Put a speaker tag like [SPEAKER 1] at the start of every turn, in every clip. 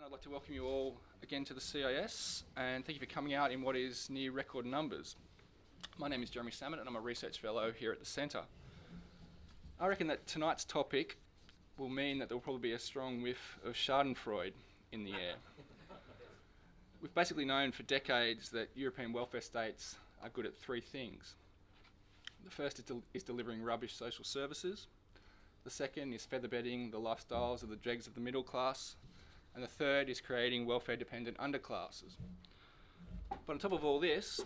[SPEAKER 1] I'd like to welcome you all again to the CIS, and thank you for coming out in what is near record numbers. My name is Jeremy Sammett and I'm a research fellow here at the Centre. I reckon that tonight's topic will mean that there will probably be a strong whiff of Schadenfreude in the air. We've basically known for decades that European welfare states are good at three things. The first is delivering rubbish social services. The second is featherbedding the lifestyles of the dregs of the middle class. And the third is creating welfare-dependent underclasses. But on top of all this,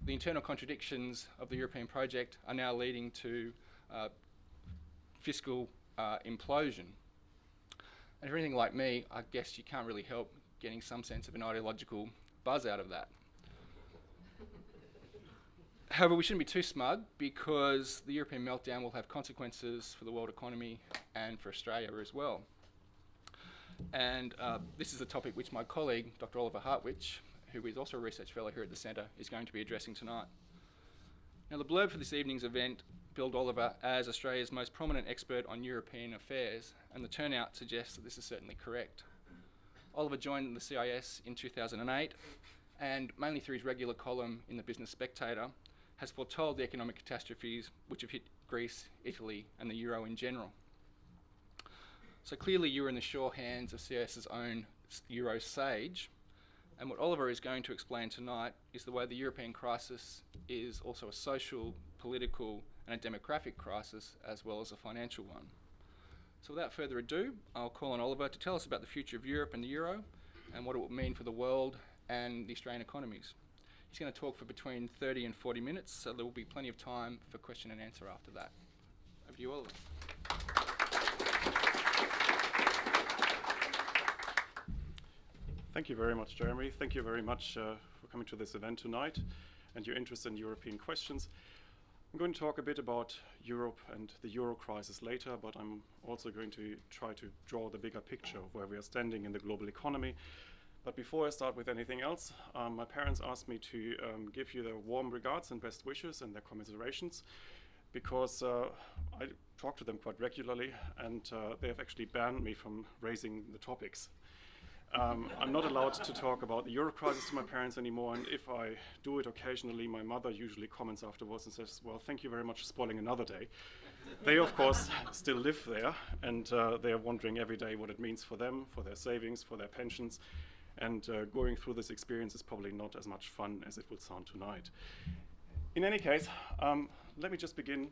[SPEAKER 1] the internal contradictions of the European project are now leading to fiscal implosion. And if you're anything like me, I guess you can't really help getting some sense of an ideological buzz out of that. However, we shouldn't be too smug because the European meltdown will have consequences for the world economy and for Australia as well. And this is a topic which my colleague, Dr Oliver Hartwich, who is also a research fellow here at the Centre, is going to be addressing tonight. Now, the blurb for this evening's event billed Oliver as Australia's most prominent expert on European affairs, and the turnout suggests that this is certainly correct. Oliver joined the CIS in 2008, and mainly through his regular column in the Business Spectator, has foretold the economic catastrophes which have hit Greece, Italy, and the euro in general. So clearly you're in the sure hands of CIS's own Euro sage, and what Oliver is going to explain tonight is the way the European crisis is also a social, political and a demographic crisis as well as a financial one. So without further ado, I'll call on Oliver to tell us about the future of Europe and the Euro and what it will mean for the world and the Australian economies. He's going to talk for between 30 and 40 minutes, so there will be plenty of time for question and answer after that. Over to you, Oliver.
[SPEAKER 2] Thank you very much, Jeremy. Thank you very much for coming to this event tonight and your interest in European questions. I'm going to talk a bit about Europe and the Euro crisis later, but I'm also going to try to draw the bigger picture of where we are standing in the global economy. But before I start with anything else, my parents asked me to give you their warm regards and best wishes and their commiserations, because I talk to them quite regularly and they have actually banned me from raising the topics. I'm not allowed to talk about the Euro crisis to my parents anymore, and if I do it occasionally, my mother usually comments afterwards and says, well, thank you very much for spoiling another day. They, of course, still live there, and they are wondering every day what it means for them, for their savings, for their pensions, and going through this experience is probably not as much fun as it will sound tonight. In any case, let me just begin,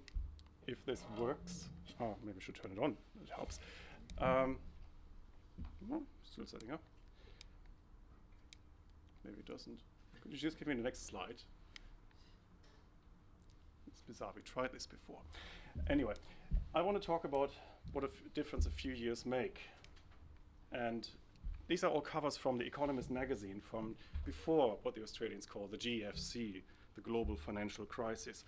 [SPEAKER 2] if this works. Oh, maybe I should turn it on, it helps. Still setting up. Maybe it doesn't. Could you just give me the next slide? It's bizarre, we tried this before. Anyway, I want to talk about what a difference a few years make. And these are all covers from The Economist magazine from before what the Australians call the GFC, the global financial crisis.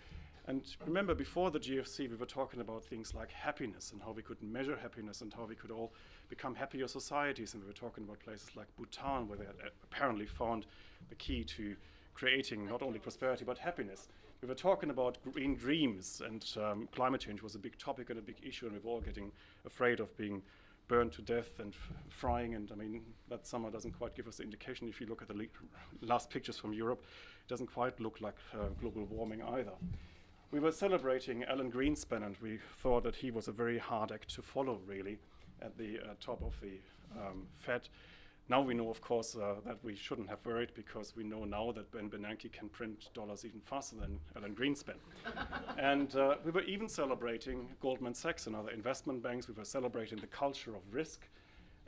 [SPEAKER 2] And remember, before the GFC, we were talking about things like happiness and how we could measure happiness and how we could all become happier societies. And we were talking about places like Bhutan, where they had apparently found the key to creating not only prosperity, but happiness. We were talking about green dreams, and climate change was a big topic and a big issue, and we were all getting afraid of being burned to death and frying. And I mean, that summer doesn't quite give us the indication. If you look at the last pictures from Europe, it doesn't quite look like global warming either. We were celebrating Alan Greenspan, and we thought that he was a very hard act to follow, really, at the top of the Fed. Now we know, of course, that we shouldn't have worried, because we know now that Ben Bernanke can print dollars even faster than Alan Greenspan. And we were even celebrating Goldman Sachs and other investment banks. We were celebrating the culture of risk.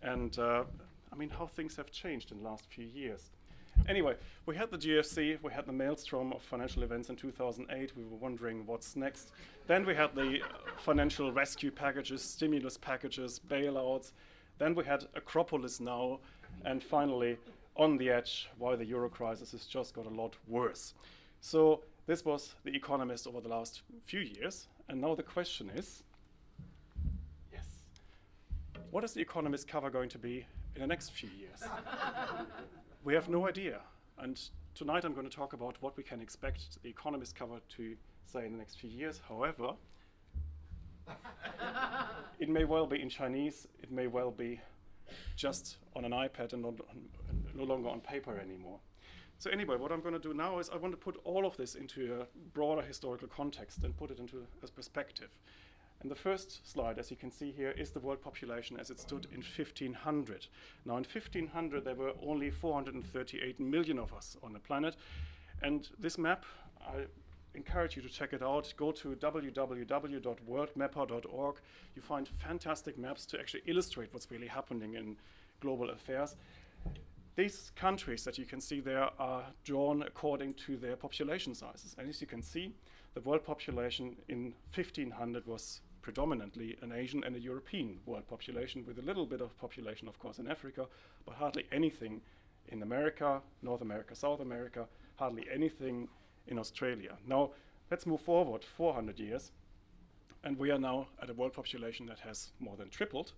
[SPEAKER 2] And I mean, how things have changed in the last few years. Anyway, we had the GFC, we had the maelstrom of financial events in 2008, we were wondering what's next. Then we had the financial rescue packages, stimulus packages, bailouts. Then we had Acropolis now, and finally, on the edge, why the Euro crisis has just got a lot worse. So this was The Economist over the last few years, and now the question is, yes, what is The Economist cover going to be in the next few years? We have no idea, and tonight I'm going to talk about what we can expect The Economist cover to say in the next few years. However, it may well be in Chinese, it may well be just on an iPad and no longer on paper anymore. So anyway, what I'm going to do now is I want to put all of this into a broader historical context and put it into a perspective. And the first slide, as you can see here, is the world population as it stood in 1500. Now in 1500 there were only 438 million of us on the planet. And this map, I encourage you to check it out. Go to www.worldmapper.org. You find fantastic maps to actually illustrate what's really happening in global affairs. These countries that you can see there are drawn according to their population sizes. And as you can see, the world population in 1500 was predominantly an Asian and a European world population, with a little bit of population, of course, in Africa, but hardly anything in America, North America, South America, hardly anything in Australia. Now, let's move forward 400 years, and we are now at a world population that has more than tripled,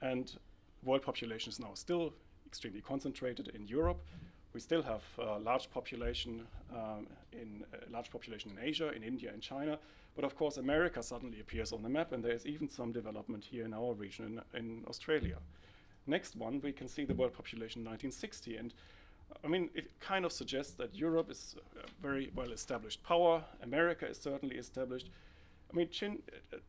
[SPEAKER 2] and world population is now still extremely concentrated in Europe. We still have large population in Asia, in India, and China. But of course, America suddenly appears on the map, and there is even some development here in our region in Australia. Next one, we can see the world population in 1960, and I mean, it kind of suggests that Europe is a very well-established power. America is certainly established. I mean,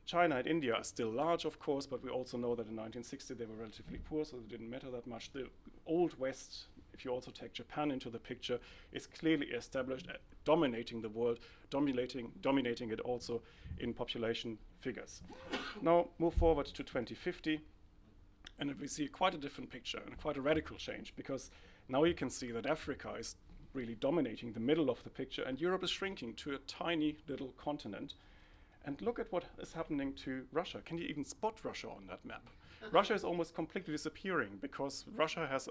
[SPEAKER 2] China and India are still large, of course, but we also know that in 1960 they were relatively poor, so it didn't matter that much. The Old West, if you also take Japan into the picture, is clearly established, dominating the world, dominating it also in population figures. Now, move forward to 2050, and we see quite a different picture and quite a radical change, because now you can see that Africa is really dominating the middle of the picture, and Europe is shrinking to a tiny little continent. And look at what is happening to Russia. Can you even spot Russia on that map? Russia is almost completely disappearing because Russia has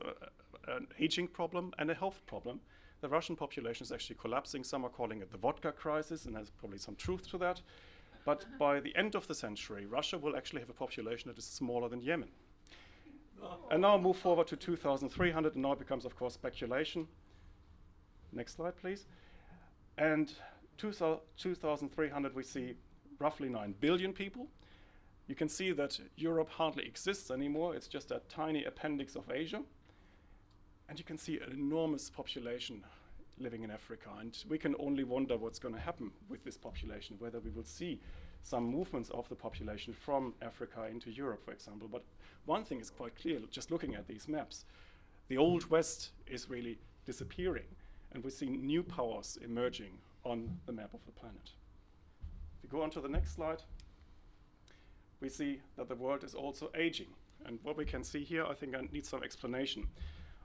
[SPEAKER 2] an aging problem and a health problem. The Russian population is actually collapsing. Some are calling it the vodka crisis, and there's probably some truth to that. But by the end of the century, Russia will actually have a population that is smaller than Yemen. And now move forward to 2300, and now it becomes, of course, speculation. Next slide, please. And 2300, we see roughly 9 billion people. You can see that Europe hardly exists anymore. It's just a tiny appendix of Asia. And you can see an enormous population living in Africa. And we can only wonder what's going to happen with this population, whether we will see some movements of the population from Africa into Europe, for example. But one thing is quite clear, just looking at these maps. The Old West is really disappearing, and we see new powers emerging on the map of the planet. If we go on to the next slide, we see that the world is also aging. And what we can see here, I think I need some explanation.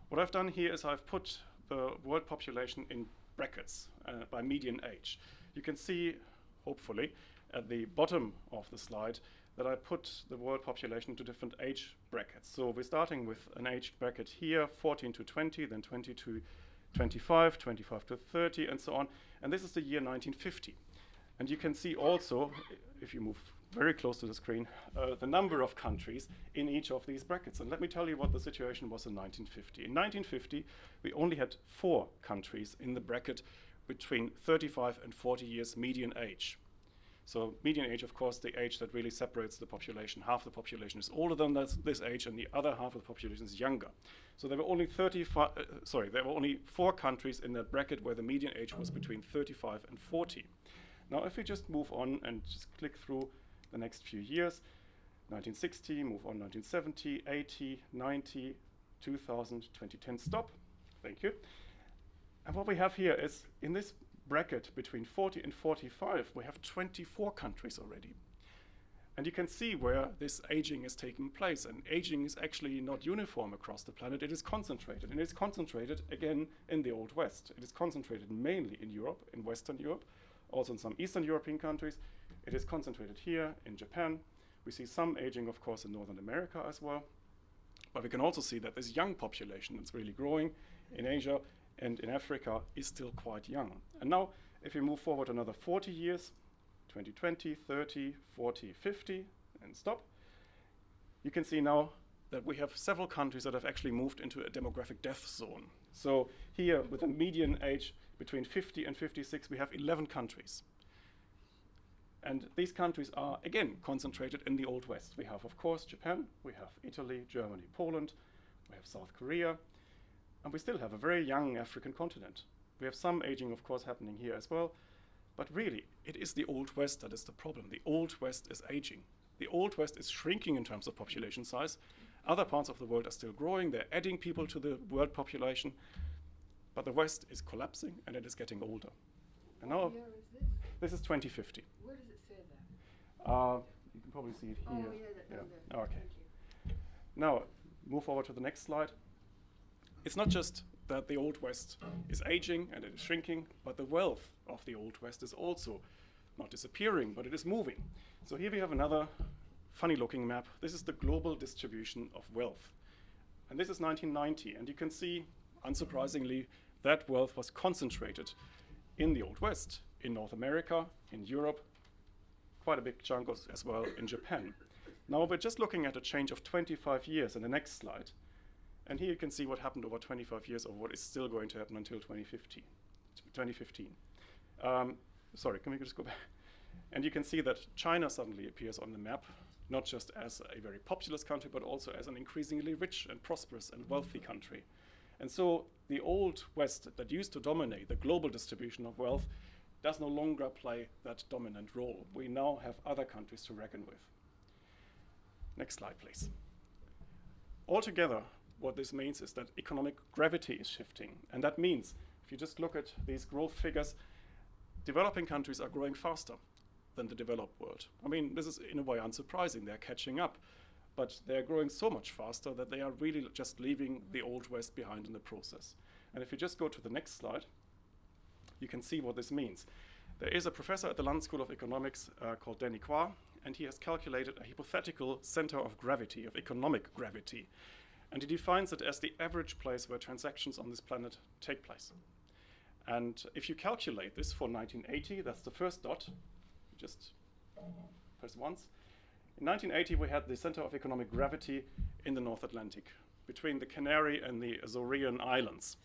[SPEAKER 2] What I've done here is I've put the world population in brackets by median age. You can see, hopefully, at the bottom of the slide that I put the world population into different age brackets. So we're starting with an age bracket here, 14 to 20, then 20 to 25, 25 to 30, and so on. And this is the year 1950. And you can see also, if you move very close to the screen, the number of countries in each of these brackets. And let me tell you what the situation was in 1950. In 1950, we only had 4 countries in the bracket between 35 and 40 years median age. So median age, of course, the age that really separates the population. Half the population is older than this age, and the other half of the population is younger. So there were only 4 countries in that bracket where the median age was between 35 and 40. Now, if we just move on and just click through the next few years, 1960, move on 1970, 80, 90, 2000, 2010, stop. Thank you. And what we have here is, in this bracket between 40 and 45, we have 24 countries already. And you can see where this aging is taking place. And aging is actually not uniform across the planet. It is concentrated. And it's concentrated, again, in the Old West. It is concentrated mainly in Europe, in Western Europe, also in some Eastern European countries. It is concentrated here in Japan. We see some aging, of course, in Northern America as well. But we can also see that this young population that's really growing in Asia and in Africa is still quite young. And now, if we move forward another 40 years, 2020, 30, 40, 50, and stop, you can see now that we have several countries that have actually moved into a demographic death zone. So here, with a median age between 50 and 56, we have 11 countries. And these countries are, again, concentrated in the Old West. We have, of course, Japan, we have Italy, Germany, Poland, we have South Korea, and we still have a very young African continent. We have some aging, of course, happening here as well, but really, it is the Old West that is the problem. The Old West is aging. The Old West is shrinking in terms of population size. Other parts of the world are still growing. They're adding people to the world population, but the West is collapsing and it is getting older. And now,
[SPEAKER 3] What year is this?
[SPEAKER 2] this is 2050.
[SPEAKER 3] Where does it say that?
[SPEAKER 2] You can probably see it
[SPEAKER 3] Oh,
[SPEAKER 2] here.
[SPEAKER 3] yeah, that down
[SPEAKER 2] Yeah.
[SPEAKER 3] there.
[SPEAKER 2] Okay.
[SPEAKER 3] Thank you.
[SPEAKER 2] Now, move forward to the next slide. It's not just that the Old West is aging and it is shrinking, but the wealth of the Old West is also not disappearing, but it is moving. So here we have another funny-looking map. This is the global distribution of wealth. And this is 1990, and you can see, unsurprisingly, that wealth was concentrated in the Old West, in North America, in Europe, quite a big chunk as well in Japan. Now we're just looking at a change of 25 years in the next slide. And here you can see what happened over 25 years, or what is still going to happen until 2015. Sorry, can we just go back? And you can see that China suddenly appears on the map, not just as a very populous country, but also as an increasingly rich and prosperous and wealthy country. And so the Old West that used to dominate the global distribution of wealth does no longer play that dominant role. We now have other countries to reckon with. Next slide, please. Altogether, what this means is that economic gravity is shifting. And that means, if you just look at these growth figures, developing countries are growing faster than the developed world. I mean, this is in a way unsurprising. They're catching up, but they're growing so much faster that they are really just leaving the Old West behind in the process. And if you just go to the next slide, you can see what this means. There is a professor at the London School of Economics called Danny Qua, and he has calculated a hypothetical center of gravity, of economic gravity. And he defines it as the average place where transactions on this planet take place. And if you calculate this for 1980, that's the first dot. Just press once. In 1980, we had the center of economic gravity in the North Atlantic, between the Canary and the Azorean Islands.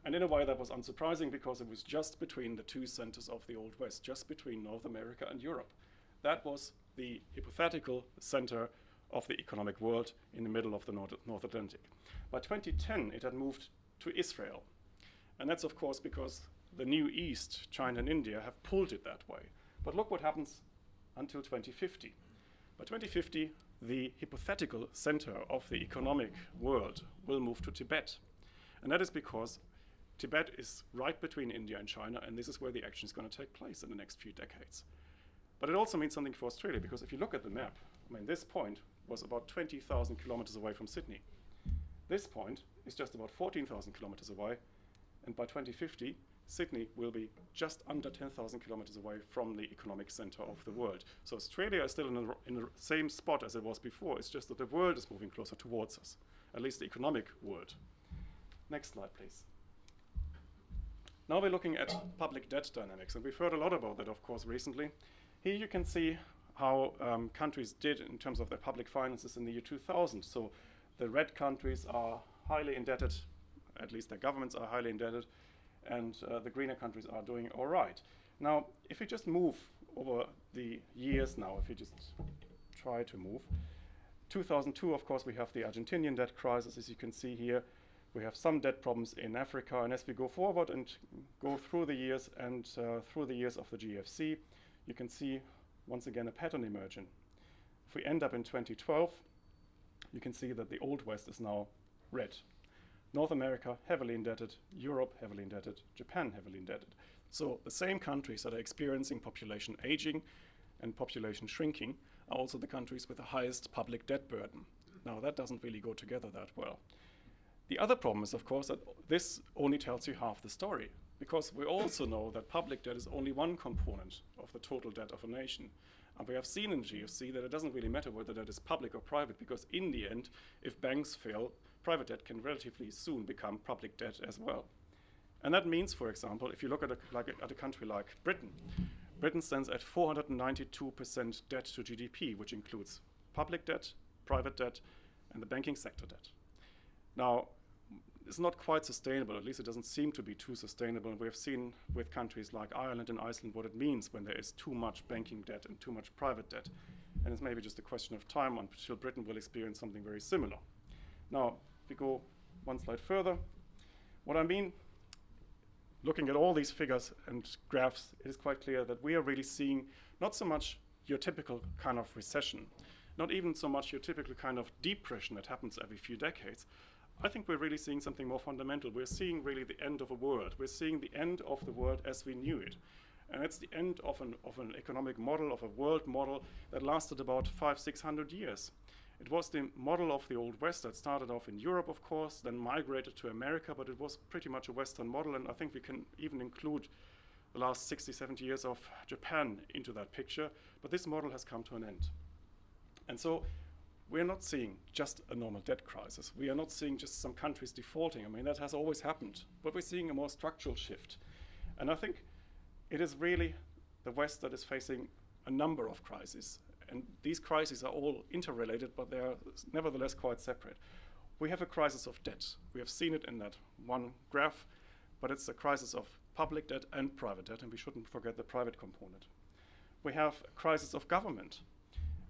[SPEAKER 2] And in a way, that was unsurprising because it was just between the two centers of the Old West, just between North America and Europe. That was the hypothetical center of the economic world in the middle of the North Atlantic. By 2010, it had moved to Israel. And that's, of course, because the New East, China and India, have pulled it that way. But look what happens until 2050. By 2050, the hypothetical center of the economic world will move to Tibet. And that is because Tibet is right between India and China, and this is where the action is going to take place in the next few decades. But it also means something for Australia, because if you look at the map, I mean, this point was about 20,000 kilometers away from Sydney. This point is just about 14,000 kilometers away, and by 2050, Sydney will be just under 10,000 kilometers away from the economic center of the world. So Australia is still in the same spot as it was before. It's just that the world is moving closer towards us, at least the economic world. Next slide, please. Now we're looking at public debt dynamics, and we've heard a lot about that, of course, recently. Here you can see how countries did in terms of their public finances in the year 2000. So the red countries are highly indebted, at least their governments are highly indebted, and the greener countries are doing all right. Now, if we just move over the years now, if you just try to move, 2002, of course, we have the Argentinian debt crisis, as you can see here. We have some debt problems in Africa, and as we go forward and go through the years and through the years of the GFC, you can see once again a pattern emerging. If we end up in 2012, you can see that the Old West is now red. North America heavily indebted, Europe heavily indebted, Japan heavily indebted. So the same countries that are experiencing population aging and population shrinking are also the countries with the highest public debt burden. Now that doesn't really go together that well. The other problem is, of course, that this only tells you half the story, because we also know that public debt is only one component of the total debt of a nation. And we have seen in GFC that it doesn't really matter whether that is public or private, because in the end, if banks fail, private debt can relatively soon become public debt as well. And that means, for example, if you look at a country like Britain, Britain stands at 492% debt to GDP, which includes public debt, private debt, and the banking sector debt. Now, is not quite sustainable. At least it doesn't seem to be too sustainable. And we have seen with countries like Ireland and Iceland what it means when there is too much banking debt and too much private debt. And it's maybe just a question of time until Britain will experience something very similar. Now, if we go one slide further, what I mean, looking at all these figures and graphs, it is quite clear that we are really seeing not so much your typical kind of recession, not even so much your typical kind of depression that happens every few decades. I think we're really seeing something more fundamental. We're seeing really the end of a world. We're seeing the end of the world as we knew it. And it's the end of an economic model, of a world model that lasted about 500-600 years. It was the model of the Old West that started off in Europe, of course, then migrated to America, but it was pretty much a Western model, and I think we can even include the last 60, 70 years of Japan into that picture, but this model has come to an end. And so we're not seeing just a normal debt crisis. We are not seeing just some countries defaulting. I mean, that has always happened, but we're seeing a more structural shift. And I think it is really the West that is facing a number of crises. And these crises are all interrelated, but they are nevertheless quite separate. We have a crisis of debt. We have seen it in that one graph, but it's a crisis of public debt and private debt, and we shouldn't forget the private component. We have a crisis of government,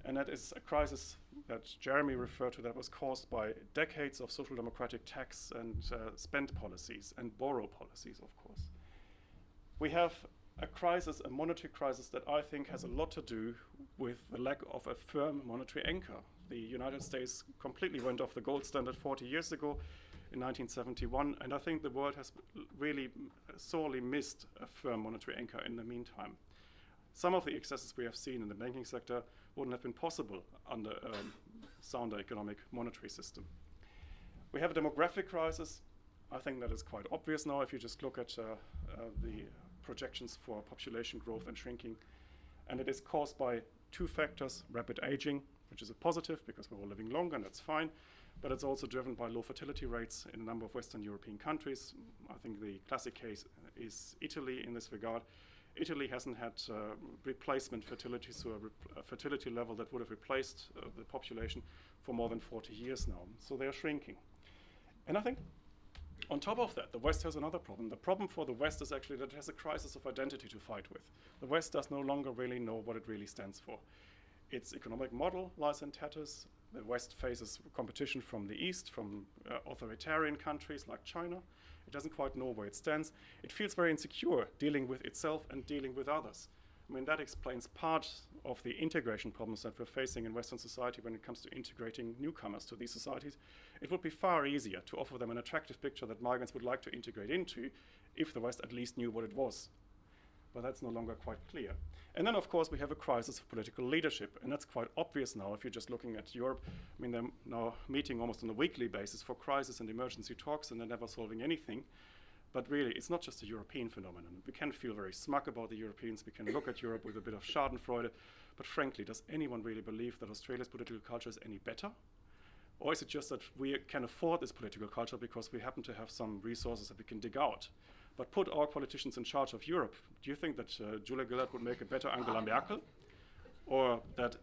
[SPEAKER 2] and that is a crisis that Jeremy referred to that was caused by decades of social democratic tax and spend policies and borrow policies, of course. We have a crisis, a monetary crisis that I think has a lot to do with the lack of a firm monetary anchor. The United States completely went off the gold standard 40 years ago in 1971, and I think the world has really sorely missed a firm monetary anchor in the meantime. Some of the excesses we have seen in the banking sector wouldn't have been possible under a sounder economic monetary system. We have a demographic crisis. I think that is quite obvious now if you just look at the projections for population growth and shrinking. And it is caused by two factors: rapid aging, which is a positive because we're all living longer and that's fine, but it's also driven by low fertility rates in a number of Western European countries. I think the classic case is Italy in this regard. Italy hasn't had replacement fertility, so a fertility level that would have replaced the population for more than 40 years now. So they are shrinking. And I think on top of that, the West has another problem. The problem for the West is actually that it has a crisis of identity to fight with. The West does no longer really know what it really stands for. Its economic model lies in tatters. The West faces competition from the East, from authoritarian countries like China. It doesn't quite know where it stands. It feels very insecure dealing with itself and dealing with others. I mean, that explains part of the integration problems that we're facing in Western society when it comes to integrating newcomers to these societies. It would be far easier to offer them an attractive picture that migrants would like to integrate into if the West at least knew what it was. But that's no longer quite clear. And then, of course, we have a crisis of political leadership, and that's quite obvious now if you're just looking at Europe. I mean, they're now meeting almost on a weekly basis for crisis and emergency talks, and they're never solving anything. But really, it's not just a European phenomenon. We can feel very smug about the Europeans. We can look at Europe with a bit of schadenfreude. But frankly, does anyone really believe that Australia's political culture is any better? Or is it just that we can afford this political culture because we happen to have some resources that we can dig out? But put our politicians in charge of Europe. Do you think that Julia Gillard would make a better Angela Merkel? Or that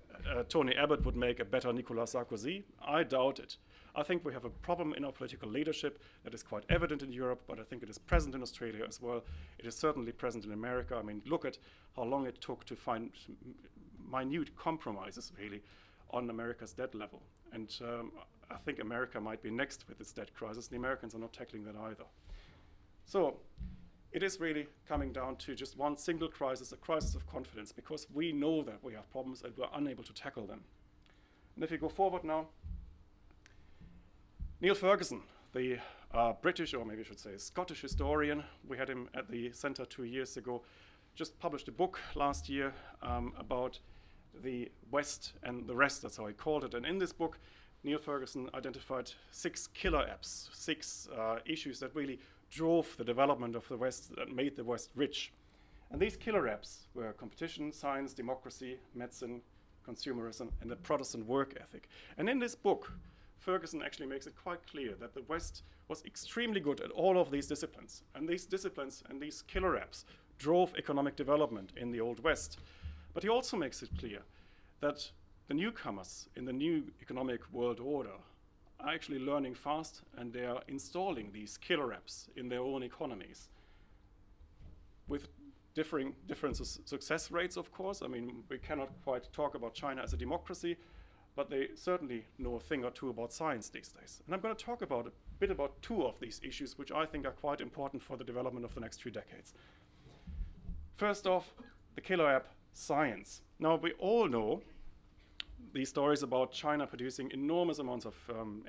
[SPEAKER 2] Tony Abbott would make a better Nicolas Sarkozy? I doubt it. I think we have a problem in our political leadership that is quite evident in Europe, but I think it is present in Australia as well. It is certainly present in America. I mean, look at how long it took to find minute compromises, really, on America's debt level. And I think America might be next with its debt crisis. The Americans are not tackling that either. So it is really coming down to just one single crisis, a crisis of confidence, because we know that we have problems and we're unable to tackle them. And if you go forward now, Neil Ferguson, the British, or maybe I should say Scottish historian, we had him at the Centre 2 years ago, just published a book last year about the West and the rest, that's how he called it. And in this book, Neil Ferguson identified 6 killer apps, 6 issues that really drove the development of the West, that made the West rich. And these killer apps were competition, science, democracy, medicine, consumerism, and the Protestant work ethic. And in this book, Ferguson actually makes it quite clear that the West was extremely good at all of these disciplines. And these disciplines and these killer apps drove economic development in the Old West. But he also makes it clear that the newcomers in the new economic world order are actually learning fast, and they are installing these killer apps in their own economies with different success rates, of course. I mean, we cannot quite talk about China as a democracy, but they certainly know a thing or two about science these days. And I'm going to talk about a bit about two of these issues, which I think are quite important for the development of the next few decades. First off, the killer app science. Now, we all know these stories about China producing enormous amounts of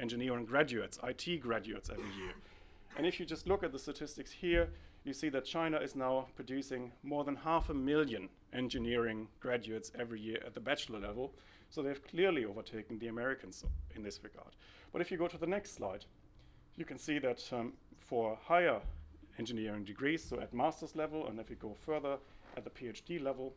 [SPEAKER 2] engineering graduates, IT graduates every year. And if you just look at the statistics here, you see that China is now producing more than 500,000 engineering graduates every year at the bachelor level. So they've clearly overtaken the Americans in this regard. But if you go to the next slide, you can see that for higher engineering degrees, so at master's level, and if you go further at the PhD level,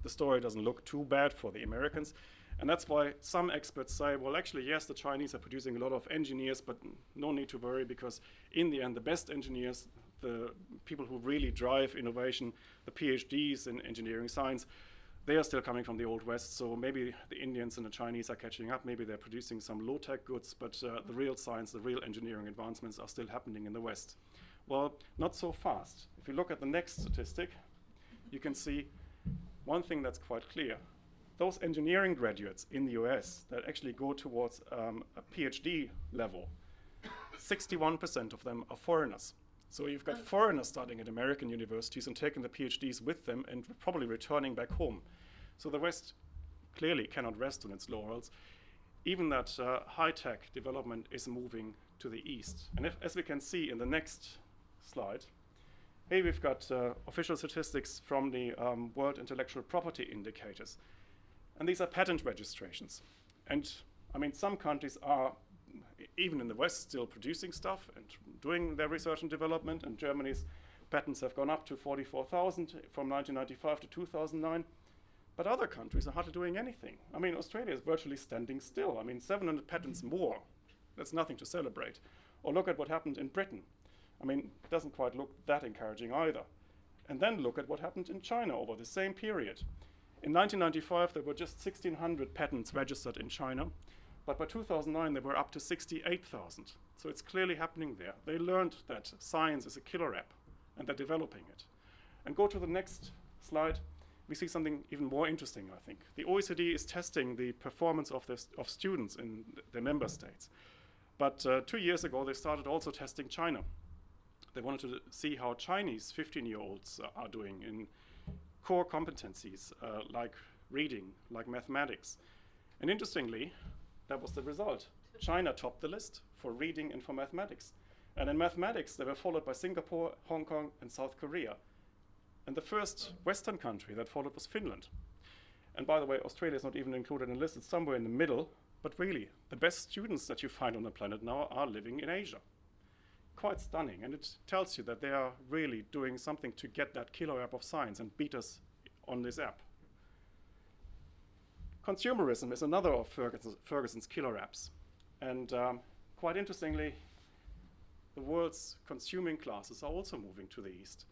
[SPEAKER 2] the story doesn't look too bad for the Americans. And that's why some experts say, well, actually, yes, the Chinese are producing a lot of engineers, but no need to worry, because in the end, the best engineers, the people who really drive innovation, the PhDs in engineering science, they are still coming from the Old West. So maybe the Indians and the Chinese are catching up. Maybe they're producing some low-tech goods, but the real science, the real engineering advancements are still happening in the West. Well, not so fast. If you look at the next statistic, you can see one thing that's quite clear. Those engineering graduates in the US that actually go towards a PhD level, 61% of them are foreigners. So you've got foreigners studying at American universities and taking the PhDs with them and probably returning back home. So the West clearly cannot rest on its laurels. Even that high-tech development is moving to the east. And as we can see in the next slide, here we've got official statistics from the World Intellectual Property Indicators. And these are patent registrations. And I mean, some countries are, even in the West, still producing stuff and doing their research and development. And Germany's patents have gone up to 44,000 from 1995 to 2009. But other countries are hardly doing anything. I mean, Australia is virtually standing still. I mean, 700 patents more. That's nothing to celebrate. Or look at what happened in Britain. I mean, it doesn't quite look that encouraging either. And then look at what happened in China over the same period. In 1995, there were just 1,600 patents registered in China. But by 2009, they were up to 68,000. So it's clearly happening there. They learned that science is a killer app, and they're developing it. And go to the next slide. We see something even more interesting, I think. The OECD is testing the performance of students in their member states. But 2 years ago, they started also testing China. They wanted to see how Chinese 15-year-olds are doing in core competencies like reading, like mathematics. And interestingly, that was the result. China topped the list for reading and for mathematics. And in mathematics, they were followed by Singapore, Hong Kong, and South Korea. And the first Western country that followed was Finland. And by the way, Australia is not even included in the list. It's somewhere in the middle. But really, the best students that you find on the planet now are living in Asia. Quite stunning. And it tells you that they are really doing something to get that killer app of science and beat us on this app. Consumerism is another of Ferguson's killer apps. And quite interestingly, the world's consuming classes are also moving to the east.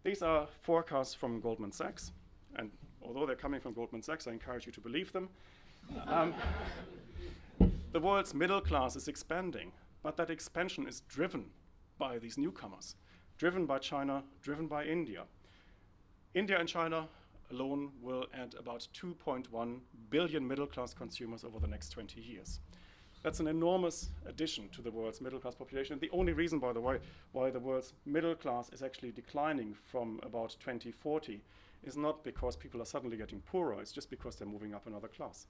[SPEAKER 2] These are forecasts from Goldman Sachs. And although they're coming from Goldman Sachs, I encourage you to believe them. The world's middle class is expanding, but that expansion is driven by these newcomers, driven by China, driven by India. India and China alone will add about 2.1 billion middle-class consumers over the next 20 years. That's an enormous addition to the world's middle-class population. The only reason, by the way, why the world's middle class is actually declining from about 2040 is not because people are suddenly getting poorer, it's just because they're moving up another class.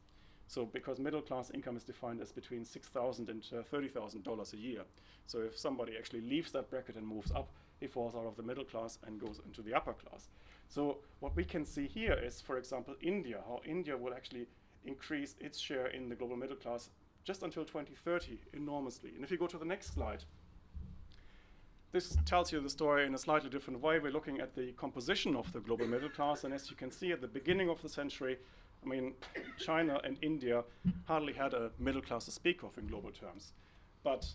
[SPEAKER 2] So because middle-class income is defined as between $6,000 and $30,000 a year. So if somebody actually leaves that bracket and moves up, he falls out of the middle class and goes into the upper class. So what we can see here is, for example, India, how India will actually increase its share in the global middle class just until 2030 enormously. And if you go to the next slide, this tells you the story in a slightly different way. We're looking at the composition of the global middle class, and as you can see at the beginning of the century, I mean, China and India hardly had a middle class to speak of in global terms. But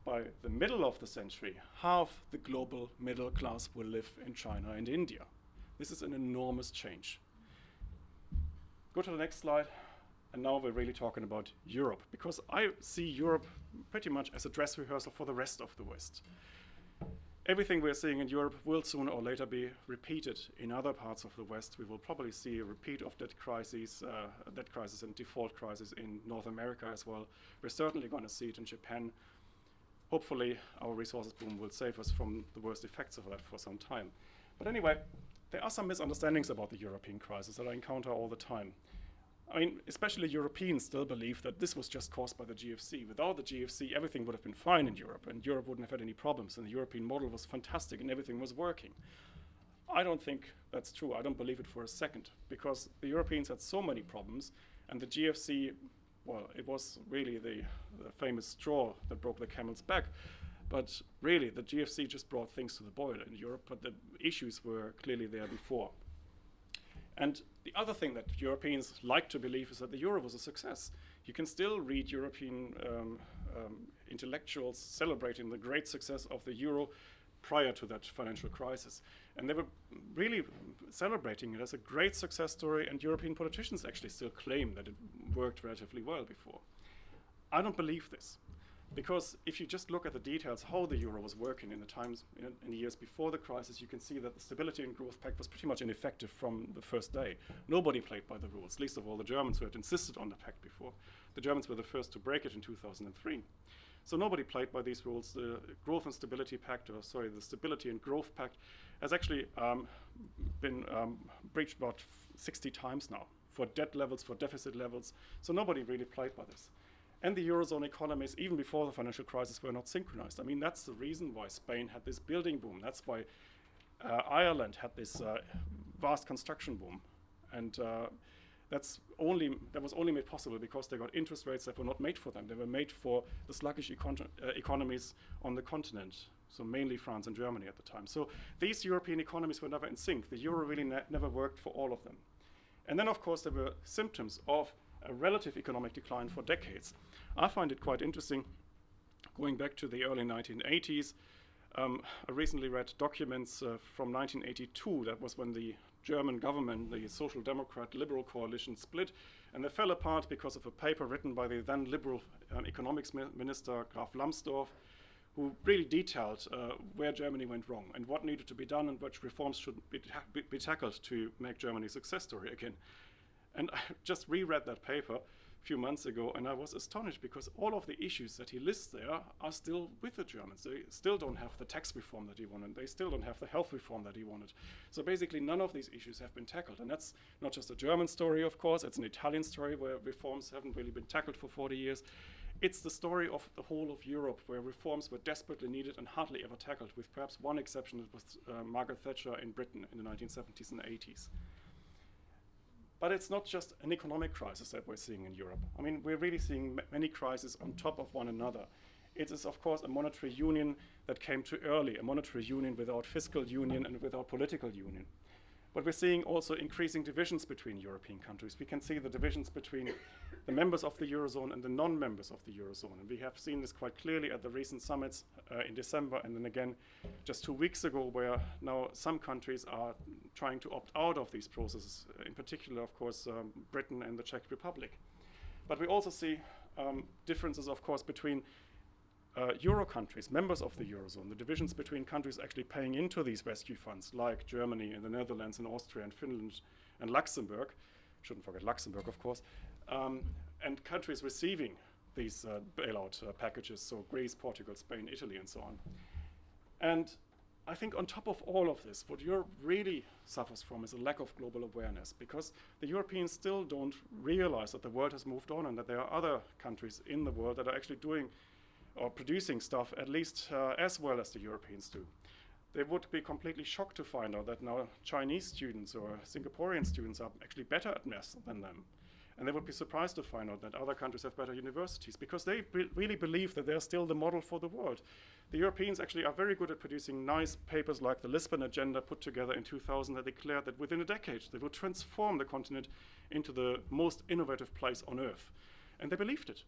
[SPEAKER 2] by the middle of the century, half the global middle class will live in China and India. This is an enormous change. Go to the next slide. And now we're really talking about Europe, because I see Europe pretty much as a dress rehearsal for the rest of the West. Everything we're seeing in Europe will sooner or later be repeated in other parts of the West. We will probably see a repeat of debt crises and default crisis in North America as well. We're certainly going to see it in Japan. Hopefully, our resources boom will save us from the worst effects of that for some time. But anyway, there are some misunderstandings about the European crisis that I encounter all the time. I mean, especially Europeans still believe that this was just caused by the GFC. Without the GFC, everything would have been fine in Europe, and Europe wouldn't have had any problems, and the European model was fantastic, and everything was working. I don't think that's true. I don't believe it for a second, because the Europeans had so many problems, and the GFC, well, it was really the famous straw that broke the camel's back. But really, the GFC just brought things to the boil in Europe, but the issues were clearly there before. And the other thing that Europeans like to believe is that the euro was a success. You can still read European intellectuals celebrating the great success of the euro prior to that financial crisis. And they were really celebrating it as a great success story, and European politicians actually still claim that it worked relatively well before. I don't believe this. Because if you just look at the details, how the euro was working in the times, in the years before the crisis, you can see that the Stability and Growth Pact was pretty much ineffective from the first day. Nobody played by the rules, least of all the Germans who had insisted on the pact before. The Germans were the first to break it in 2003. So nobody played by these rules. The Growth and Stability Pact, the Stability and Growth Pact has actually been breached about 60 times now for debt levels, for deficit levels. So nobody really played by this. And the Eurozone economies, even before the financial crisis, were not synchronized. I mean, that's the reason why Spain had this building boom. That's why Ireland had this vast construction boom. And that was only made possible because they got interest rates that were not made for them. They were made for the sluggish economies on the continent, so mainly France and Germany at the time. So these European economies were never in sync. The euro really never worked for all of them. And then, of course, there were symptoms of a relative economic decline for decades. I find it quite interesting, going back to the early 1980s. I recently read documents from 1982. That was when the German government, the Social Democrat Liberal coalition, split, and they fell apart because of a paper written by the then Liberal economics minister, Graf Lambsdorff, who really detailed where Germany went wrong and what needed to be done and which reforms should be tackled to make Germany a success story again. And I just reread that paper a few months ago, and I was astonished because all of the issues that he lists there are still with the Germans. They still don't have the tax reform that he wanted. They still don't have the health reform that he wanted. So basically, none of these issues have been tackled. And that's not just a German story, of course. It's an Italian story where reforms haven't really been tackled for 40 years. It's the story of the whole of Europe, where reforms were desperately needed and hardly ever tackled, with perhaps one exception. It was Margaret Thatcher in Britain in the 1970s and 80s. But it's not just an economic crisis that we're seeing in Europe. I mean, we're really seeing many crises on top of one another. It is, of course, a monetary union that came too early, a monetary union without fiscal union and without political union. But we're seeing also increasing divisions between European countries. We can see the divisions between the members of the Eurozone and the non-members of the Eurozone. And we have seen this quite clearly at the recent summits in December, and then again just 2 weeks ago, where now some countries are trying to opt out of these processes, in particular, of course, Britain and the Czech Republic. But we also see differences, of course, between Euro countries, members of the Eurozone, the divisions between countries actually paying into these rescue funds, like Germany and the Netherlands and Austria and Finland and Luxembourg, shouldn't forget Luxembourg, of course, and countries receiving these bailout packages, so Greece, Portugal, Spain, Italy, and so on. And I think on top of all of this, what Europe really suffers from is a lack of global awareness, because the Europeans still don't realize that the world has moved on and that there are other countries in the world that are actually doing or producing stuff at least as well as the Europeans do. They would be completely shocked to find out that now Chinese students or Singaporean students are actually better at maths than them. And they would be surprised to find out that other countries have better universities, because they really believe that they're still the model for the world. The Europeans actually are very good at producing nice papers like the Lisbon Agenda, put together in 2000, that declared that within a decade they would transform the continent into the most innovative place on earth. And they believed it.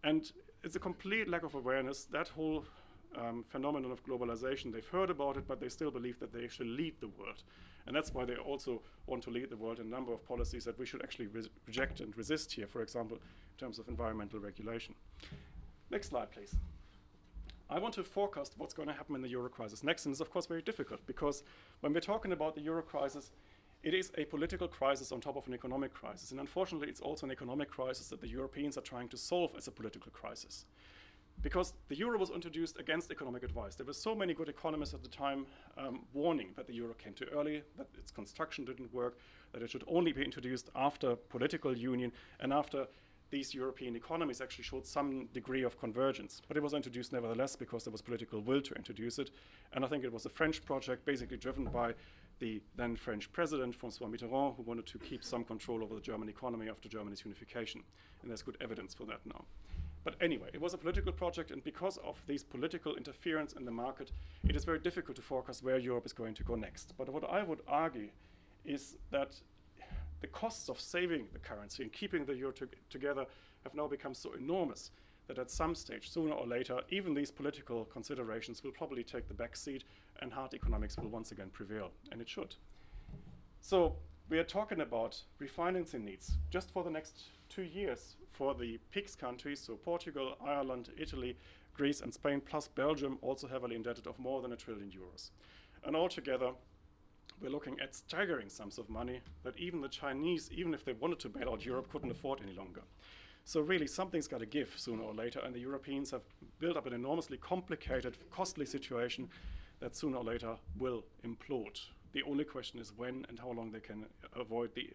[SPEAKER 2] And it's a complete lack of awareness. That whole phenomenon of globalization. They've heard about it, but they still believe that they should lead the world. And that's why they also want to lead the world in a number of policies that we should actually reject and resist here, for example, in terms of environmental regulation. Next slide, please. I want to forecast what's going to happen in the euro crisis next, and it's of course very difficult, because when we're talking about the euro crisis, it is a political crisis on top of an economic crisis. And unfortunately, it's also an economic crisis that the Europeans are trying to solve as a political crisis. Because the euro was introduced against economic advice. There were so many good economists at the time warning that the euro came too early, that its construction didn't work, that it should only be introduced after political union and after these European economies actually showed some degree of convergence. But it was introduced nevertheless because there was political will to introduce it. And I think it was a French project basically driven by the then French president, François Mitterrand, who wanted to keep some control over the German economy after Germany's unification. And there's good evidence for that now. But anyway, it was a political project, and because of these political interference in the market, it is very difficult to forecast where Europe is going to go next. But what I would argue is that the costs of saving the currency and keeping the euro together have now become so enormous that at some stage, sooner or later, even these political considerations will probably take the back seat and hard economics will once again prevail, and it should. So we are talking about refinancing needs just for the next 2 years for the PIGS countries, so Portugal, Ireland, Italy, Greece, and Spain, plus Belgium, also heavily indebted of more than €1 trillion. And altogether, we're looking at staggering sums of money that even the Chinese, even if they wanted to bail out Europe, couldn't afford any longer. So really, something's got to give sooner or later, and the Europeans have built up an enormously complicated, costly situation that sooner or later will implode. The only question is when and how long they can avoid the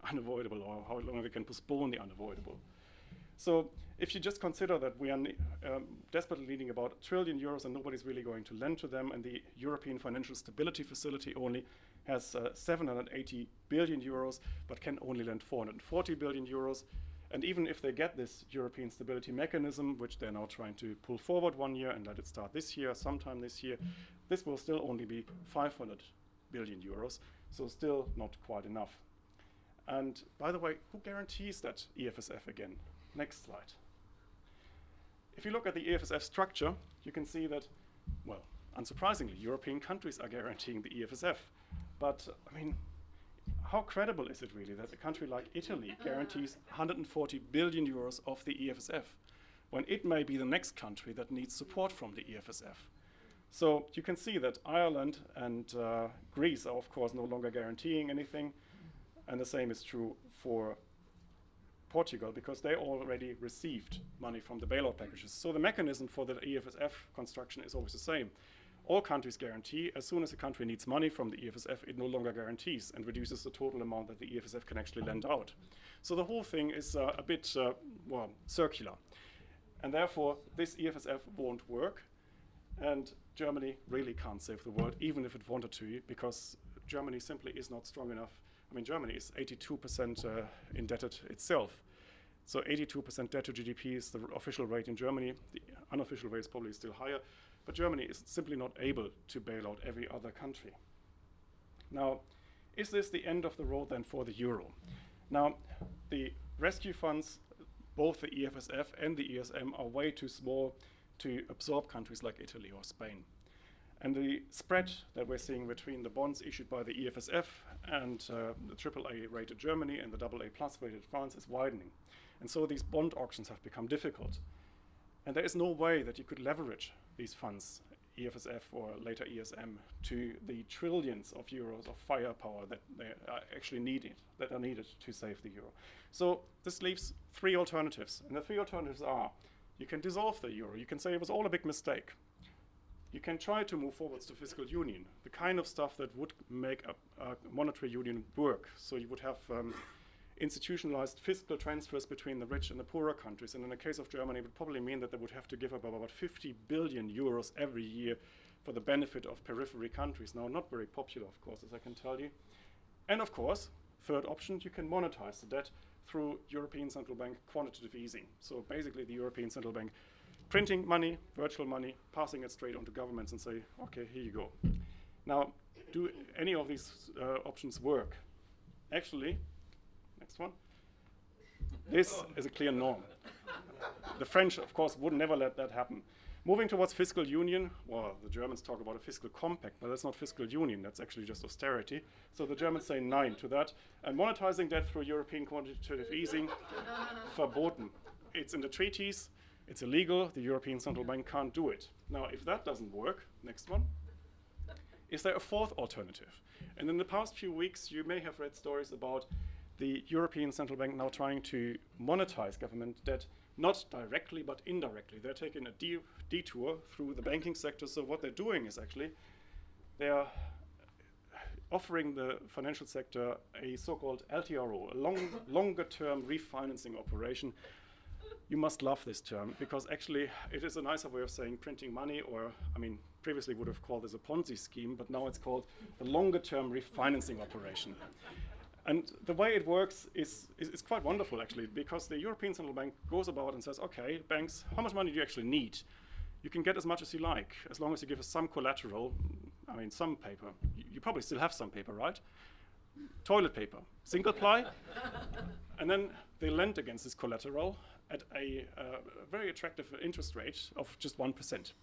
[SPEAKER 2] unavoidable, or how long they can postpone the unavoidable. So if you just consider that we are desperately needing about €1 trillion and nobody's really going to lend to them, and the European Financial Stability Facility only has 780 billion euros, but can only lend 440 billion euros. And even if they get this European Stability Mechanism, which they're now trying to pull forward 1 year and let it start this year, sometime this year, this will still only be 500 billion euros, so still not quite enough. And by the way, who guarantees that EFSF again? Next slide. If you look at the EFSF structure, you can see that, well, unsurprisingly, European countries are guaranteeing the EFSF. But, I mean, how credible is it really that a country like Italy guarantees 140 billion euros of the EFSF, when it may be the next country that needs support from the EFSF? So you can see that Ireland and Greece are, of course, no longer guaranteeing anything. And the same is true for Portugal, because they already received money from the bailout packages. So the mechanism for the EFSF construction is always the same. All countries guarantee. As soon as a country needs money from the EFSF, it no longer guarantees and reduces the total amount that the EFSF can actually lend out. So the whole thing is a bit, well, circular. And therefore, this EFSF won't work. And Germany really can't save the world, even if it wanted to, because Germany simply is not strong enough. I mean, Germany is 82% indebted itself. So 82% debt to GDP is the official rate in Germany. The unofficial rate is probably still higher. But Germany is simply not able to bail out every other country. Now, is this the end of the road then for the euro? Now, the rescue funds, both the EFSF and the ESM, are way too small to absorb countries like Italy or Spain. And the spread that we're seeing between the bonds issued by the EFSF and the AAA rated Germany and the AA+ rated France is widening. And so these bond auctions have become difficult. And there is no way that you could leverage these funds, EFSF or later ESM, to the trillions of euros of firepower that they are actually needed, that are needed to save the euro. So this leaves 3 alternatives. And the 3 alternatives are: you can dissolve the euro. You can say it was all a big mistake. You can try to move forwards to fiscal union, the kind of stuff that would make a monetary union work. So you would have institutionalized fiscal transfers between the rich and the poorer countries. And in the case of Germany, it would probably mean that they would have to give up about 50 billion euros every year for the benefit of periphery countries. Now, not very popular, of course, as I can tell you. And of course, third option, you can monetize the debt through European Central Bank quantitative easing. So basically, the European Central Bank printing money, virtual money, passing it straight onto governments and say, okay, here you go. Now, do any of these options work? Actually, next one. This is a clear norm. The French, of course, would never let that happen. Moving towards fiscal union, well, the Germans talk about a fiscal compact, but that's not fiscal union, that's actually just austerity. So the Germans say nein to that. And monetizing debt through European quantitative easing, verboten. It's in the treaties, it's illegal, the European Central Bank can't do it. Now, if that doesn't work, next one, is there a fourth alternative? And in the past few weeks, you may have read stories about the European Central Bank now trying to monetize government debt, not directly, but indirectly. They're taking a detour through the banking sector. So what they're doing is actually, they're offering the financial sector a so-called LTRO, a longer-term refinancing operation. You must love this term, because actually it is a nicer way of saying printing money, or, I mean, previously would have called this a Ponzi scheme, but now it's called the longer-term refinancing operation. And the way it works is quite wonderful, actually, because the European Central Bank goes about and says, okay, banks, how much money do you actually need? You can get as much as you like, as long as you give us some collateral, I mean, some paper. You probably still have some paper, right? Toilet paper, single ply. And then they lend against this collateral at a very attractive interest rate of just 1%.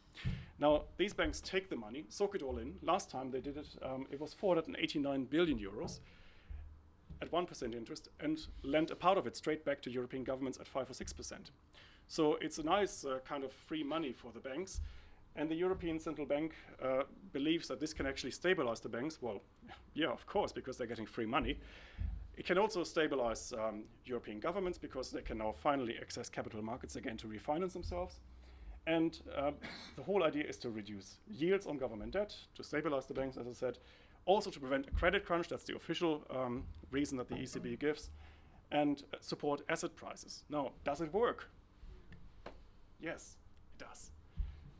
[SPEAKER 2] Now, these banks take the money, soak it all in. Last time they did it, it was 489 billion euros. At 1% interest, and lend a part of it straight back to European governments at 5 or 6%. So it's a nice kind of free money for the banks. And the European Central Bank believes that this can actually stabilize the banks. Well, yeah, of course, because they're getting free money. It can also stabilize European governments, because they can now finally access capital markets again to refinance themselves. And the whole idea is to reduce yields on government debt, to stabilize the banks, as I said, also to prevent a credit crunch, that's the official reason that the ECB gives, and support asset prices. Now, does it work? Yes, it does.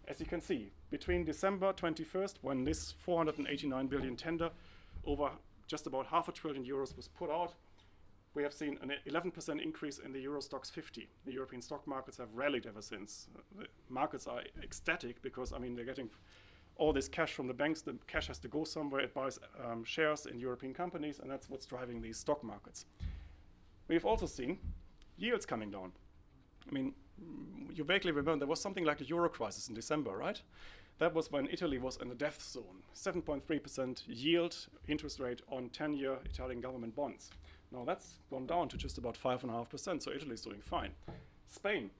[SPEAKER 2] As you can see, between December 21st, when this 489 billion tender over just about half a trillion euros was put out, we have seen an 11% increase in the Euro Stoxx 50. The European stock markets have rallied ever since. The markets are ecstatic because, I mean, they're getting all this cash from the banks. The cash has to go somewhere. It buys shares in European companies, and that's what's driving these stock markets. We've also seen yields coming down. I mean, you vaguely remember there was something like a euro crisis in December, right? That was when Italy was in the death zone. 7.3% yield interest rate on 10-year Italian government bonds. Now that's gone down to just about 5.5%, so Italy is doing fine. Spain,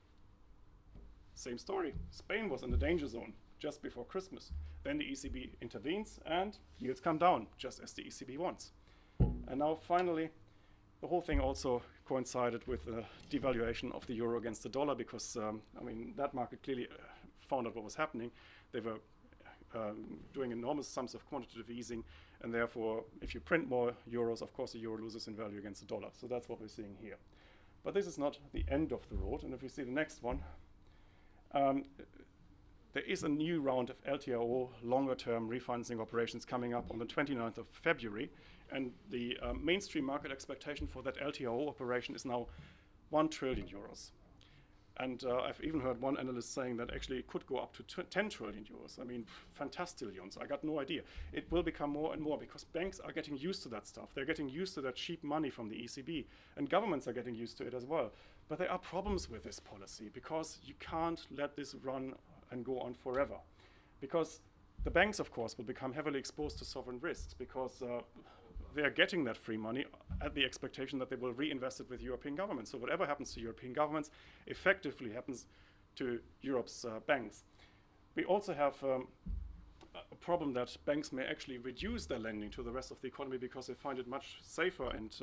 [SPEAKER 2] same story. Spain was in the danger zone just before Christmas. Then the ECB intervenes and yields come down, just as the ECB wants. And now finally, the whole thing also coincided with the devaluation of the euro against the dollar, because I mean, that market clearly found out what was happening. They were doing enormous sums of quantitative easing, and therefore, if you print more euros, of course the euro loses in value against the dollar. So that's what we're seeing here. But this is not the end of the road, and if you see the next one, there is a new round of LTRO, longer-term refinancing operations, coming up on the 29th of February, and the mainstream market expectation for that LTRO operation is now 1 trillion euros. And I've even heard one analyst saying that actually it could go up to 10 trillion euros. I mean, fantastillions. I got no idea. It will become more and more, because banks are getting used to that stuff. They're getting used to that cheap money from the ECB, and governments are getting used to it as well. But there are problems with this policy, because you can't let this run and go on forever. Because the banks, of course, will become heavily exposed to sovereign risks, because they are getting that free money at the expectation that they will reinvest it with European governments. So whatever happens to European governments effectively happens to Europe's banks. We also have a problem that banks may actually reduce their lending to the rest of the economy, because they find it much safer and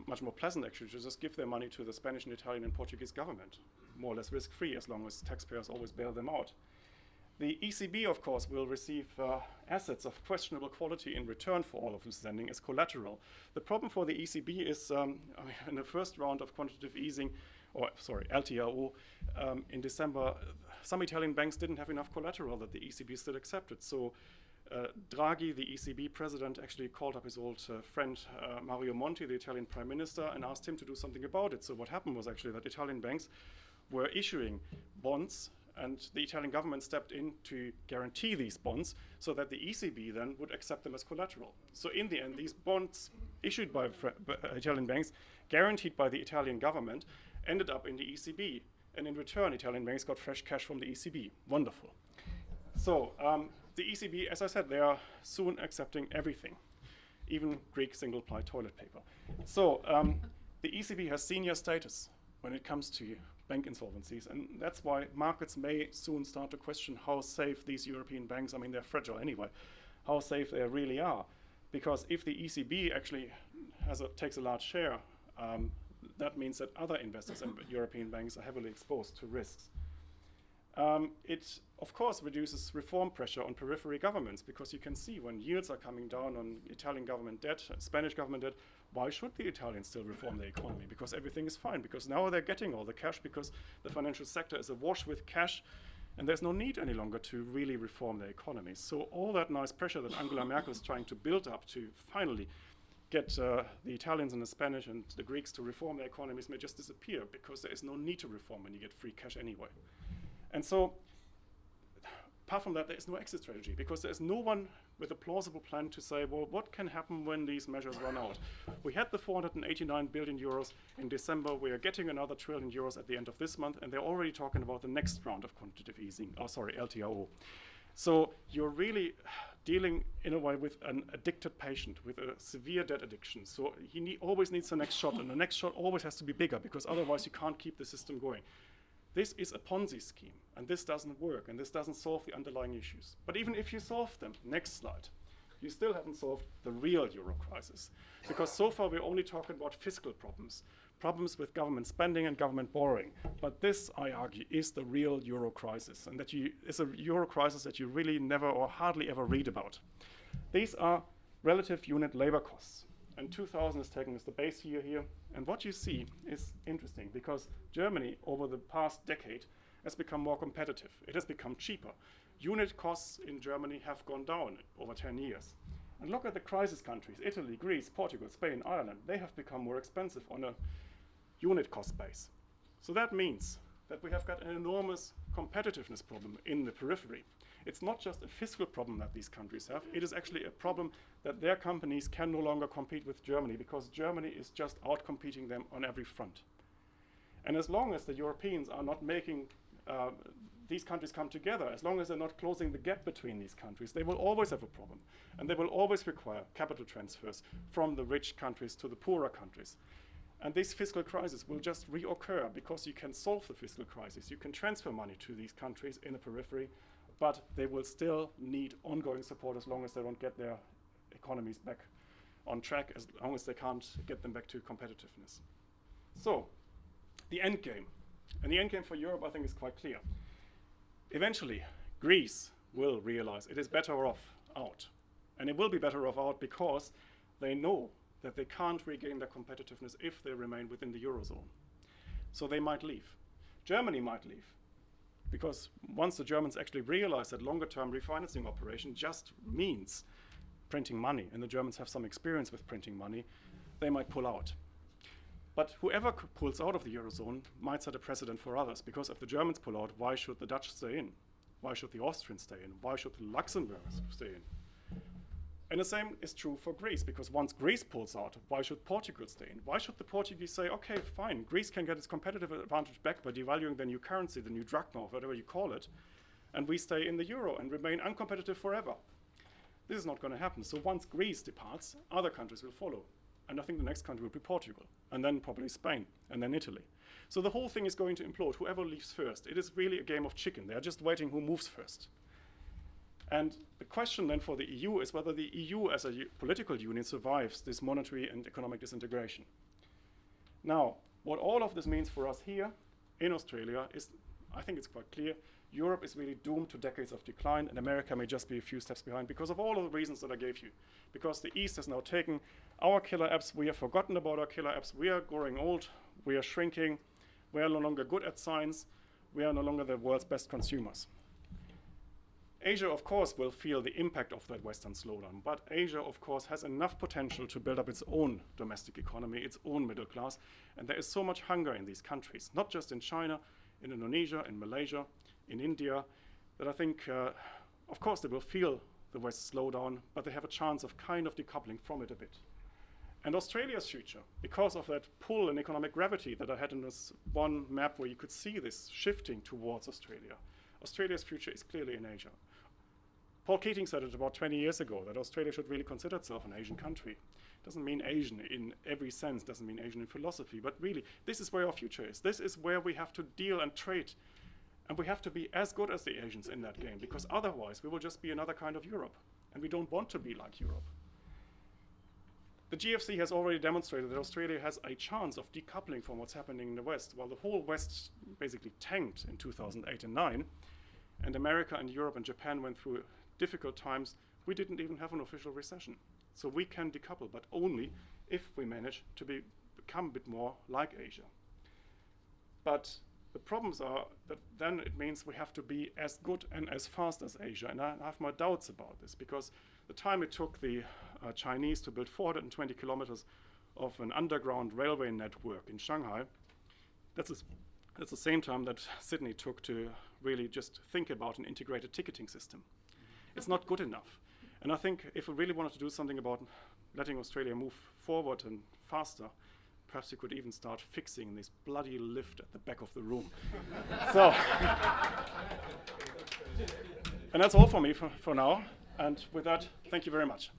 [SPEAKER 2] much more pleasant, actually, to just give their money to the Spanish and Italian and Portuguese government, more or less risk-free, as long as taxpayers always bail them out. The ECB, of course, will receive assets of questionable quality in return for all of this lending as collateral. The problem for the ECB is, I mean, in the first round of quantitative easing, or sorry, LTRO, in December, some Italian banks didn't have enough collateral that the ECB still accepted. So Draghi, the ECB president, actually called up his old friend Mario Monti, the Italian prime minister, and asked him to do something about it. So what happened was actually that Italian banks were issuing bonds, and the Italian government stepped in to guarantee these bonds, so that the ECB then would accept them as collateral. So in the end, these bonds issued by Italian banks, guaranteed by the Italian government, ended up in the ECB. And in return, Italian banks got fresh cash from the ECB. Wonderful. So the ECB, as I said, they are soon accepting everything, even Greek single-ply toilet paper. So the ECB has senior status when it comes to bank insolvencies, and that's why markets may soon start to question how safe these European banks, I mean, they're fragile anyway, how safe they really are. Because if the ECB actually takes a large share, that means that other investors and European banks are heavily exposed to risks. It, of course, reduces reform pressure on periphery governments, because you can see when yields are coming down on Italian government debt, Spanish government debt, why should the Italians still reform their economy? Because everything is fine, because now they're getting all the cash, because the financial sector is awash with cash, and there's no need any longer to really reform their economies. So all that nice pressure that Angela Merkel is trying to build up to finally get the Italians and the Spanish and the Greeks to reform their economies may just disappear, because there is no need to reform when you get free cash anyway. And so, apart from that, there is no exit strategy, because there is no one with a plausible plan to say, well, what can happen when these measures run out? We had the 489 billion euros in December. We are getting another trillion euros at the end of this month, and they're already talking about the next round of quantitative easing, LTRO. So you're really dealing in a way with an addicted patient with a severe debt addiction. So he always needs the next shot, and the next shot always has to be bigger, because otherwise you can't keep the system going. This is a Ponzi scheme, and this doesn't work, and this doesn't solve the underlying issues. But even if you solve them, next slide, you still haven't solved the real euro crisis. Because so far we're only talking about fiscal problems, problems with government spending and government borrowing. But this, I argue, is the real euro crisis, and that is a euro crisis that you really never or hardly ever read about. These are relative unit labor costs. And 2000 is taken as the base year here. And what you see is interesting, because Germany, over the past decade, has become more competitive. It has become cheaper. Unit costs in Germany have gone down over 10 years. And look at the crisis countries, Italy, Greece, Portugal, Spain, Ireland. They have become more expensive on a unit cost base. So that means that we have got an enormous competitiveness problem in the periphery. It's not just a fiscal problem that these countries have, it is actually a problem that their companies can no longer compete with Germany, because Germany is just outcompeting them on every front. And as long as the Europeans are not making these countries come together, as long as they're not closing the gap between these countries, they will always have a problem. And they will always require capital transfers from the rich countries to the poorer countries. And this fiscal crisis will just reoccur, because you can solve the fiscal crisis. You can transfer money to these countries in the periphery, but they will still need ongoing support as long as they don't get their economies back on track, as long as they can't get them back to competitiveness. So, the end game. And the end game for Europe, I think, is quite clear. Eventually, Greece will realize it is better off out. And it will be better off out because they know that they can't regain their competitiveness if they remain within the Eurozone. So they might leave. Germany might leave, because once the Germans actually realize that longer-term refinancing operation just means printing money, and the Germans have some experience with printing money, they might pull out. But whoever pulls out of the Eurozone might set a precedent for others, because if the Germans pull out, why should the Dutch stay in? Why should the Austrians stay in? Why should the Luxembourgers stay in? And the same is true for Greece, because once Greece pulls out, why should Portugal stay in? Why should the Portuguese say, okay, fine, Greece can get its competitive advantage back by devaluing the new currency, the new drachma, or whatever you call it, and we stay in the euro and remain uncompetitive forever? This is not going to happen. So once Greece departs, other countries will follow. And I think the next country will be Portugal, and then probably Spain, and then Italy. So the whole thing is going to implode, whoever leaves first. It is really a game of chicken. They are just waiting who moves first. And the question then for the EU is whether the EU as a political union survives this monetary and economic disintegration. Now, what all of this means for us here in Australia is, I think it's quite clear, Europe is really doomed to decades of decline, and America may just be a few steps behind because of all of the reasons that I gave you. Because the East has now taken our killer apps, we have forgotten about our killer apps, we are growing old, we are shrinking, we are no longer good at science, we are no longer the world's best consumers. Asia, of course, will feel the impact of that Western slowdown, but Asia, of course, has enough potential to build up its own domestic economy, its own middle class, and there is so much hunger in these countries, not just in China, in Indonesia, in Malaysia, in India, that I think, of course, they will feel the West slowdown, but they have a chance of kind of decoupling from it a bit. And Australia's future, because of that pull in economic gravity that I had in this one map where you could see this shifting towards Australia, Australia's future is clearly in Asia. Paul Keating said it about 20 years ago, that Australia should really consider itself an Asian country. Doesn't mean Asian in every sense, doesn't mean Asian in philosophy, but really, this is where our future is. This is where we have to deal and trade. And we have to be as good as the Asians in that game, because otherwise we will just be another kind of Europe. And we don't want to be like Europe. The GFC has already demonstrated that Australia has a chance of decoupling from what's happening in the West. While the whole West basically tanked in 2008 and 9, and America and Europe and Japan went through difficult times, we didn't even have an official recession. So we can decouple, but only if we manage to become a bit more like Asia. But the problems are that then it means we have to be as good and as fast as Asia. And I have my doubts about this, because the time it took the Chinese to build 420 kilometers of an underground railway network in Shanghai, that's the same time that Sydney took to really just think about an integrated ticketing system. It's not good enough. And I think if we really wanted to do something about letting Australia move forward and faster, perhaps we could even start fixing this bloody lift at the back of the room. So, and that's all for me for now. And with that, thank you very much.